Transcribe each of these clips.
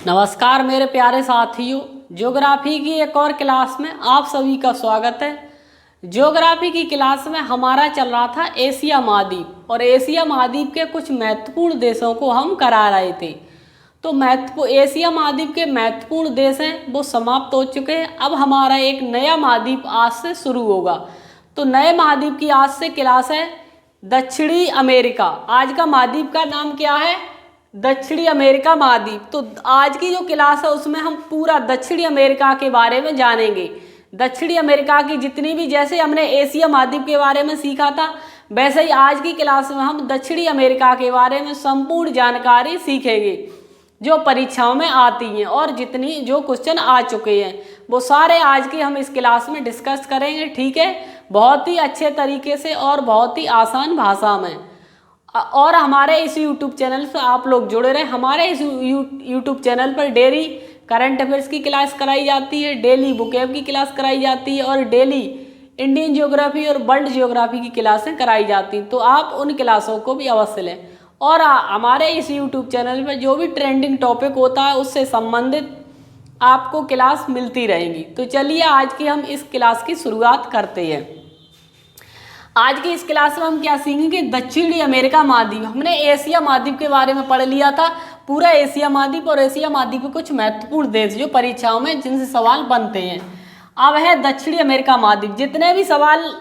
नमस्कार मेरे प्यारे साथियों, ज्योग्राफी की एक और क्लास में आप सभी का स्वागत है। ज्योग्राफी की क्लास में हमारा चल रहा था एशिया महाद्वीप और एशिया महाद्वीप के कुछ महत्वपूर्ण देशों को हम करा रहे थे। तो एशिया महाद्वीप के महत्वपूर्ण देश हैं वो समाप्त हो चुके हैं। अब हमारा एक नया महाद्वीप आज से शुरू होगा। तो नए महाद्वीप की आज से क्लास है दक्षिणी अमेरिका। आज का महाद्वीप का नाम क्या है? दक्षिणी अमेरिका महाद्वीप। तो आज की जो क्लास है उसमें हम पूरा दक्षिणी अमेरिका के बारे में जानेंगे। दक्षिणी अमेरिका की जितनी भी, जैसे हमने एशिया महाद्वीप के बारे में सीखा था, वैसे ही आज की क्लास में हम दक्षिणी अमेरिका के बारे में संपूर्ण जानकारी सीखेंगे जो परीक्षाओं में आती हैं, और जितनी जो क्वेश्चन आ चुके हैं वो सारे आज की हम इस क्लास में डिस्कस करेंगे। ठीक है, बहुत ही अच्छे तरीके से और बहुत ही आसान भाषा में। और हमारे इस YouTube चैनल से आप लोग जुड़े रहे। हमारे इस YouTube चैनल पर डेली करंट अफेयर्स की क्लास कराई जाती है, डेली बुकैब की क्लास कराई जाती है और डेली इंडियन ज्योग्राफी और वर्ल्ड ज्योग्राफी की क्लासें कराई जाती हैं। तो आप उन क्लासों को भी अवश्य लें। और हमारे इस YouTube चैनल पर जो भी ट्रेंडिंग टॉपिक होता है उससे संबंधित आपको क्लास मिलती रहेंगी। तो चलिए आज की हम इस क्लास की शुरुआत करते हैं। आज की इस क्लास में हम क्या सीखेंगे? दक्षिणी अमेरिका महाद्वीप। हमने एशिया महाद्वीप के बारे में पढ़ लिया था, पूरा एशिया महाद्वीप, और एशिया महाद्वीप के कुछ महत्वपूर्ण देश जो परीक्षाओं में जिनसे सवाल बनते हैं। अब है दक्षिणी अमेरिका महाद्वीप। जितने भी सवाल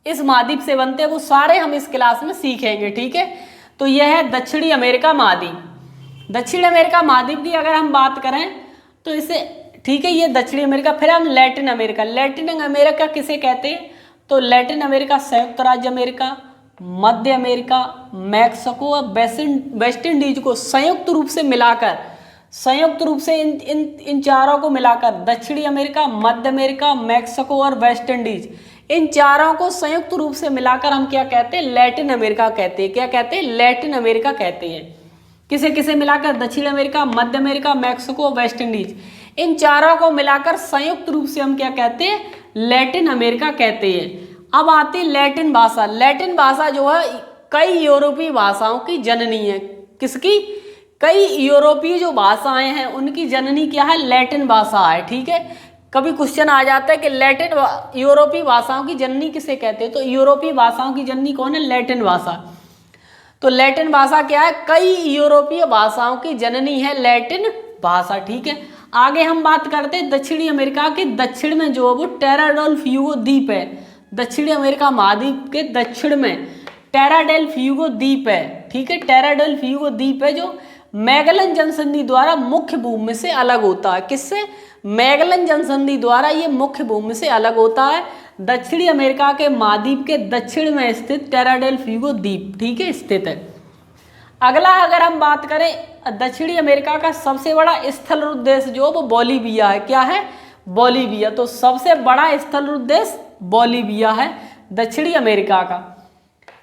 इस महाद्वीप से बनते हैं वो सारे हम इस क्लास में सीखेंगे। ठीक है, तो यह है दक्षिणी अमेरिका महाद्वीप। दक्षिण अमेरिका महाद्वीप की अगर हम बात करें तो इसे, ठीक है, ये दक्षिणी अमेरिका। फिर हम लैटिन अमेरिका। लैटिन अमेरिका किसे कहते हैं? तो लैटिन अमेरिका संयुक्त राज्य अमेरिका, मध्य अमेरिका, मैक्सिको और वेस्ट इंडीज को संयुक्त रूप से इन चारों को मिलाकर दक्षिणी अमेरिका, मध्य अमेरिका, मैक्सिको और वेस्ट इंडीज, इन चारों को संयुक्त रूप से मिलाकर हम क्या कहते हैं? लैटिन अमेरिका कहते हैं। क्या कहते हैं? लैटिन अमेरिका कहते हैं। किसे किसे मिलाकर? दक्षिण अमेरिका, मध्य अमेरिका, मैक्सिको, वेस्ट इंडीज, इन चारों को मिलाकर संयुक्त रूप से हम क्या कहते हैं? लैटिन अमेरिका कहते हैं। अब आती है लैटिन भाषा। लैटिन भाषा जो है कई यूरोपीय भाषाओं की जननी है। किसकी? कई यूरोपीय जो भाषाएं हैं उनकी जननी क्या है? लैटिन भाषा है। ठीक है, कभी क्वेश्चन आ जाता है कि लैटिन यूरोपीय भाषाओं की जननी किसे कहते हैं? तो यूरोपीय भाषाओं की जननी कौन है? लैटिन भाषा। तो लैटिन भाषा क्या है? कई यूरोपीय भाषाओं की जननी है लैटिन भाषा। ठीक है, आगे हम बात करते हैं दक्षिणी अमेरिका के दक्षिण में जो है वो टेरा डेल फ्यूगो द्वीप है। दक्षिणी अमेरिका महाद्वीप के दक्षिण में टेरा डेल फ्यूगो द्वीप है। ठीक है, टेरा डेल फ्यूगो द्वीप है जो मैगलन जनसंधि द्वारा मुख्य भूमि से अलग होता है। किससे? मैगलन जनसंधि द्वारा ये मुख्य भूमि से अलग होता है। दक्षिणी अमेरिका के महाद्वीप के दक्षिण में स्थित टेरा डेल फ्यूगो द्वीप, ठीक है, स्थित है। अगला अगर हम बात करें दक्षिणी अमेरिका का सबसे बड़ा स्थलरूप देश जो वो बोलीविया है। क्या है? बोलीविया। तो सबसे बड़ा स्थलरूप देश बोलीविया है दक्षिणी अमेरिका का।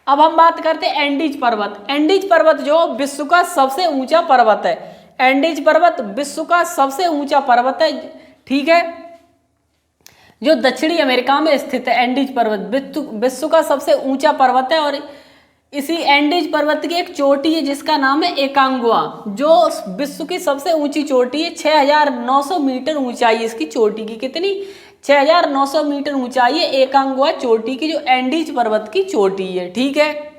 अब हम बात करते हैं एंडीज पर्वत। एंडीज पर्वत जो विश्व का सबसे ऊंचा पर्वत है। एंडीज पर्वत विश्व का सबसे ऊंचा पर्वत है। ठीक है, जो दक्षिणी अमेरिका में स्थित है। एंडीज पर्वत विश्व का सबसे ऊंचा पर्वत है और इसी एंडीज पर्वत की एक चोटी है जिसका नाम है एकांगुआ, जो विश्व की सबसे ऊंची चोटी है। 6,900 मीटर ऊंचाई इसकी चोटी की। कितनी? 6,900 मीटर ऊंचाई है एकांगुआ चोटी की, जो एंडीज पर्वत की चोटी है। ठीक है,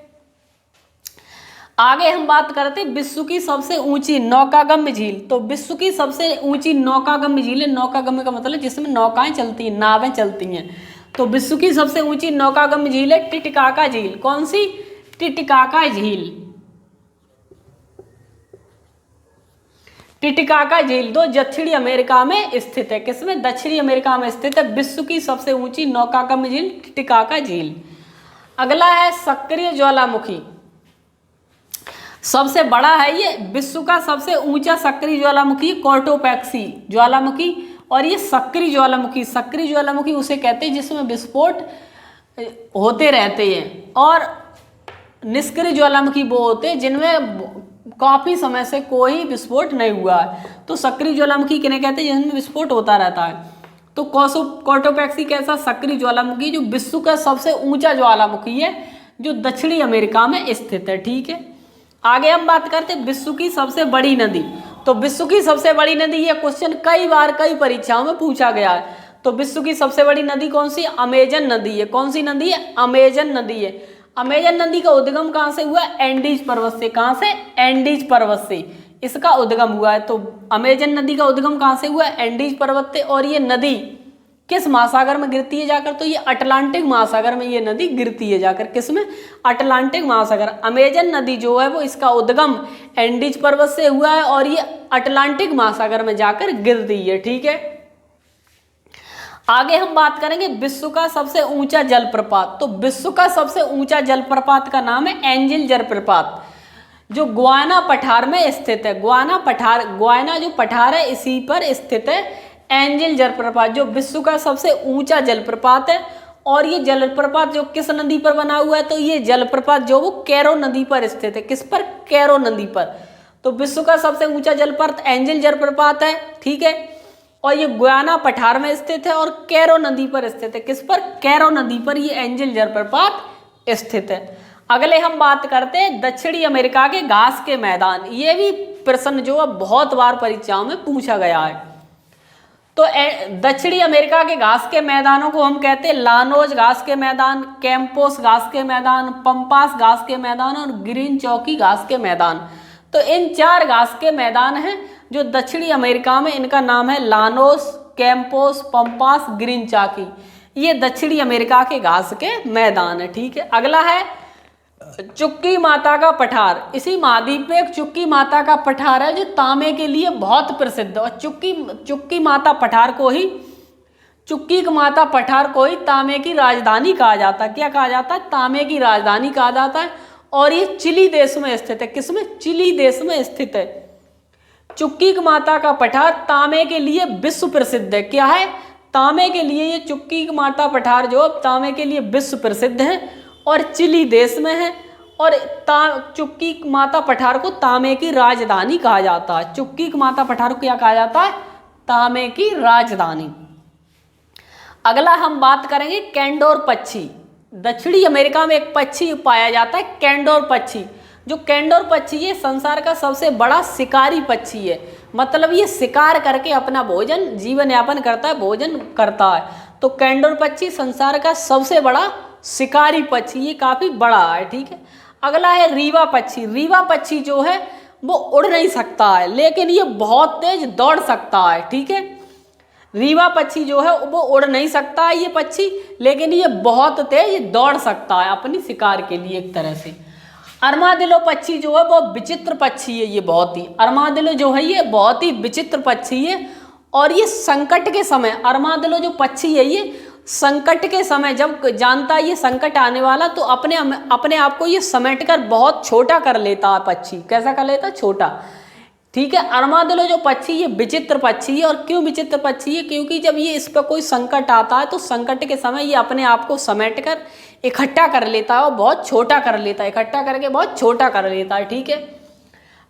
आगे हम बात करते हैं विश्व की सबसे ऊंची नौकागम्य झील। तो विश्व की सबसे ऊंची नौकागम्य झील है। नौकागम्य का मतलब जिसमें नौकाएं चलती हैं, नावें चलती हैं। तो विश्व की सबसे ऊंची नौकागम्य झील है टिटिकाका झील। कौन सी? टिटिकाका झील। टिटिकाका झील दो दक्षिणी अमेरिका में स्थित है। किसमें? दक्षिणी अमेरिका में स्थित है विश्व की सबसे ऊंची नौकागम्य झील टिटिकाका झील। अगला है सक्रिय ज्वालामुखी। सबसे बड़ा है ये, विश्व का सबसे ऊंचा सक्रिय ज्वालामुखी कोटोपैक्सी ज्वालामुखी, और ये सक्रिय ज्वालामुखी। सक्रिय ज्वालामुखी उसे कहते हैं जिसमें विस्फोट होते रहते हैं, और निष्क्रिय ज्वालामुखी वो होते हैं जिनमें काफी समय से कोई विस्फोट नहीं हुआ है। तो सक्रिय ज्वालामुखी किन्हें कहते हैं? जिनमें विस्फोट होता रहता है। तो कोटोपैक्सी कैसा? सक्रिय ज्वालामुखी जो विश्व का सबसे ऊंचा ज्वालामुखी है जो दक्षिणी अमेरिका में स्थित है। ठीक है, आगे हम बात करते हैं विश्व की सबसे बड़ी नदी। तो विश्व की सबसे बड़ी नदी, ये क्वेश्चन कई बार कई परीक्षाओं में पूछा गया है। तो विश्व की सबसे बड़ी नदी कौन सी? अमेजन नदी है। कौन सी नदी है? अमेजन नदी है। अमेजन नदी का उद्गम कहाँ से हुआ? एंडीज पर्वत से। कहाँ से? एंडीज पर्वत से इसका उद्गम हुआ है। तो अमेजन नदी का उद्गम कहाँ से हुआ? एंडीज पर्वत से। और ये नदी किस महासागर में गिरती है जाकर? तो ये अटलांटिक महासागर में ये नदी गिरती है जाकर। किसमें? अटलांटिक महासागर। अमेजन नदी जो है वो इसका उद्गम एंडीज पर्वत से हुआ है और ये अटलांटिक महासागर में जाकर गिरती है। ठीक है, आगे हम बात करेंगे विश्व का सबसे ऊंचा जलप्रपात। तो विश्व का सबसे ऊंचा जलप्रपात का नाम है एंजिल जलप्रपात, जो गुयाना पठार में स्थित है। गुयाना जो पठार है इसी पर स्थित है एंजिल जलप्रपात, जो विश्व का सबसे ऊंचा जलप्रपात है। और ये जलप्रपात जो किस नदी पर बना हुआ है? तो ये जलप्रपात जो वो कैरो नदी पर स्थित है। किस पर? कैरो नदी पर। तो विश्व का सबसे ऊंचा जलप्रपात एंजिल जलप्रपात है। ठीक है, और ये गुयाना पठार में स्थित है और कैरो नदी पर स्थित है। किस पर? कैरो नदी पर ये एंजिल जलप्रपात स्थित है। अगले हम बात करते हैं दक्षिणी अमेरिका के घास के मैदान। ये भी प्रश्न जो है बहुत बार परीक्षाओं में पूछा गया है। तो दक्षिणी अमेरिका के घास के मैदानों को हम कहते हैं लानोज घास के मैदान, कैंपोस घास के मैदान, पंपास घास के मैदान और ग्रीन चौकी घास के मैदान। तो इन 4 घास के मैदान हैं जो दक्षिणी अमेरिका में, इनका नाम है लानोस, कैंपोस, पंपास, ग्रीन चौकी। ये दक्षिणी अमेरिका के घास के मैदान है। ठीक है, अगला है चुक्की माता का पठार। इसी महाद्वीप में एक चुक्की माता का पठार है जो तांबे के लिए बहुत प्रसिद्ध है। और चुक्की माता पठार को ही तांबे की राजधानी कहा जाता है। क्या कहा जाता है? तांबे की राजधानी कहा जाता है। और ये चिली देश में स्थित है। किसमें? चिली देश में स्थित है। चुक्की माता का पठार तांबे के लिए विश्व प्रसिद्ध है। क्या है? तांबे के लिए ये चुक्की माता पठार जो तांबे के लिए विश्व प्रसिद्ध है और चिली देश में है। और चुक्की माता पठार को तांबे की राजधानी कहा जाता है। चुक्की माता पठार को क्या कहा जाता है? तांबे की राजधानी। अगला हम बात करेंगे कैंडोर पक्षी। दक्षिणी अमेरिका में एक पक्षी पाया जाता है कैंडोर पक्षी। जो कैंडोर पक्षी है संसार का सबसे बड़ा शिकारी पक्षी है। मतलब ये शिकार करके अपना भोजन, जीवन यापन करता है, भोजन करता है। तो कैंडोर पक्षी संसार का सबसे बड़ा शिकारी पक्षी, ये काफी बड़ा है। ठीक है, अगला है रीवा पक्षी। रीवा पक्षी जो है वो उड़ नहीं सकता है लेकिन ये बहुत तेज दौड़ सकता है। ठीक है, रीवा पक्षी जो है वो उड़ नहीं सकता है ये पक्षी, लेकिन ये बहुत तेज दौड़ सकता है अपनी शिकार के लिए एक तरह से। अरमादिलो पक्षी जो है वो विचित्र पक्षी है। ये बहुत ही, अरमादिलो जो है ये बहुत ही विचित्र पक्षी है। और ये संकट के समय, अरमादिलो जो पक्षी है ये संकट के समय जब जानता है ये संकट आने वाला तो अपने आप को ये समेट कर बहुत छोटा कर लेता है पक्षी। कैसा कर लेता है? छोटा। ठीक है, अरमादिलो जो पक्षी ये विचित्र पक्षी है। और क्यों विचित्र पक्षी है? क्योंकि जब ये इस पर कोई संकट आता है तो संकट के समय ये अपने आप को समेट कर इकट्ठा कर लेता है और बहुत छोटा कर लेता है, इकट्ठा करके बहुत छोटा कर लेता है। ठीक है,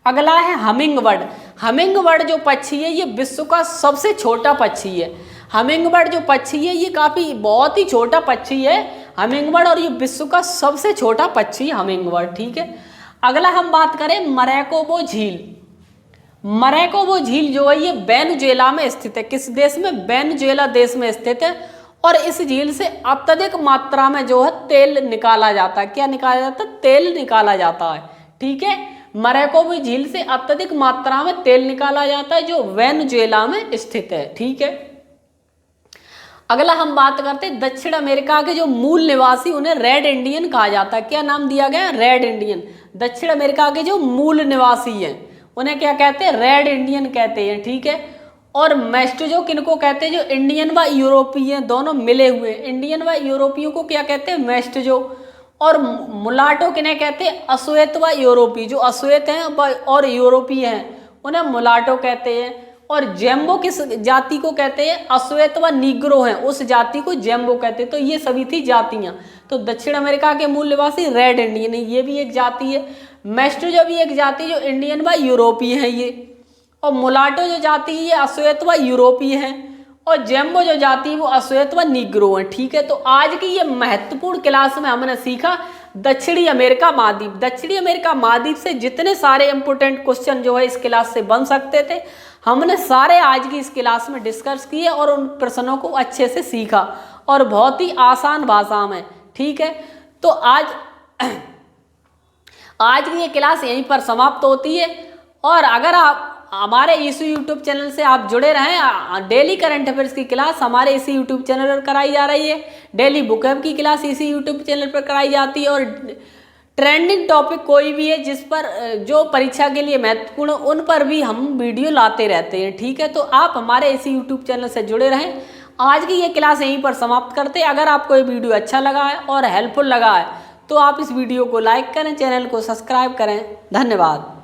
अगला है हमिंगबर्ड। हमिंगबर्ड जो पक्षी है ये विश्व का सबसे छोटा पक्षी है। हमिंगबर्ड जो पक्षी है ये काफ़ी बहुत ही छोटा पक्षी है हमिंगबर्ड, और ये विश्व का सबसे छोटा पक्षी है हमिंगबर्ड। ठीक है, अगला हम बात करें मरेकोबो झील। मरेकोबो झील जो है ये वेनेजुएला में स्थित है। किस देश में? वेनेजुएला देश में स्थित है। और इस झील से अत्यधिक मात्रा में जो है तेल निकाला जाता है। क्या निकाला जाता है? तेल निकाला जाता है। ठीक है, मरेकोबो झील से अत्यधिक मात्रा में तेल निकाला जाता है जो वेनेजुएला में स्थित है। ठीक है, अगला हम बात करते हैं दक्षिण अमेरिका के जो मूल निवासी उन्हें रेड इंडियन कहा जाता है। क्या नाम दिया गया? Red Indian. दक्षिण अमेरिका के जो मूल निवासी हैं उन्हें क्या कहते हैं? रेड इंडियन कहते हैं। ठीक है, और मेस्टोजो किनको कहते हैं? जो इंडियन व यूरोपीय दोनों मिले हुए, इंडियन व यूरोपियों को क्या कहते हैं? मेस्टोजो। और मुलाटो किन्हें कहते हैं? अश्वेत व यूरोपी। जो अश्वेत हैं और यूरोपीय हैं उन्हें मुलाटो कहते हैं। और जेम्बो किस जाति को कहते हैं? अश्वेत व नीग्रो हैं उस जाति को जेम्बो कहते हैं। तो ये सभी थी जातियां। तो दक्षिण अमेरिका के मूल निवासी रेड इंडियन है, ये भी एक जाति है। मेस्टोजो भी एक जाति जो इंडियन व यूरोपीय है ये। और मुलाटो जो जाति है ये अश्वेत व यूरोपीय है। और जेम्बो जो जाति है वो अश्वेत व नीग्रो है। ठीक है, तो आज की ये महत्वपूर्ण क्लास में हमने सीखा दक्षिणी अमेरिका महाद्वीप। दक्षिणी अमेरिका महाद्वीप से जितने सारे इंपोर्टेंट क्वेश्चन जो है इस क्लास से बन सकते थे, हमने सारे आज की इस क्लास में डिस्कस किए और उन प्रश्नों को अच्छे से सीखा और बहुत ही आसान भाषा में। ठीक है, तो आज की ये क्लास यहीं पर समाप्त होती है। और अगर आप हमारे इसी यूट्यूब चैनल से आप जुड़े रहें, डेली करंट अफेयर्स की क्लास हमारे इसी यूट्यूब चैनल पर कराई जा रही है, डेली बुकअप की क्लास इसी यूट्यूब चैनल पर कराई जाती है, और ट्रेंडिंग टॉपिक कोई भी है जिस पर जो परीक्षा के लिए महत्वपूर्ण उन पर भी हम वीडियो लाते रहते हैं। ठीक है, तो आप हमारे इसी यूट्यूब चैनल से जुड़े रहें। आज की ये क्लास यहीं पर समाप्त करते हैं। अगर आपको ये वीडियो अच्छा लगा है और हेल्पफुल लगा है तो आप इस वीडियो को लाइक करें, चैनल को सब्सक्राइब करें। धन्यवाद।